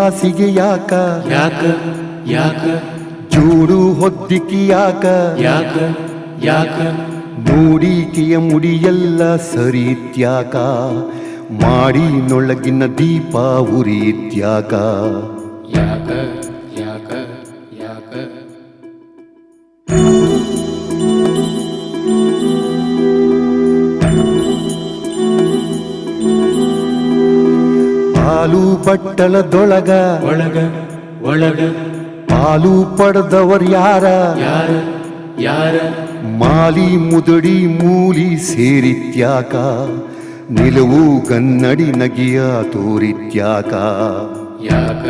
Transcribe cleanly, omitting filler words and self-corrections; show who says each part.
Speaker 1: ಹಾಸಿಗೆ ಯಾಕ
Speaker 2: ಯಾಕ ಯಾಕ
Speaker 1: ಜೋಡು ಹೊದ್ದಿಕಿ ಯಾಕ
Speaker 2: ಯಾಕ ಯಾಕ
Speaker 1: ಮೂಡಿಕೆಯ ಮುಡಿಯೆಲ್ಲ ಸರಿತ್ಯಾಕ ಮಾಡಿನೊಳಗಿನ ದೀಪ ಉರಿತ್ಯಾಕ
Speaker 2: ಯಾಕ ಯಾಕ ಯಾಕ
Speaker 1: ಪಾಲು ಬಟ್ಟಲದೊಳಗ
Speaker 2: ಒಳಗ ಒಳಗ
Speaker 1: ಪಾಲು ಪಡೆದವರ್ ಯಾರ
Speaker 2: ಯಾರ ಯಾರ
Speaker 1: ಮಾಲಿ ಮುದಡಿ ಮೂಲಿ ಸೇರಿತ್ಯಾಕ ನಿಲುವು ಕನ್ನಡಿ ನಗಿಯ ತೋರಿತ್ಯಾಕ
Speaker 2: ಯಾಕ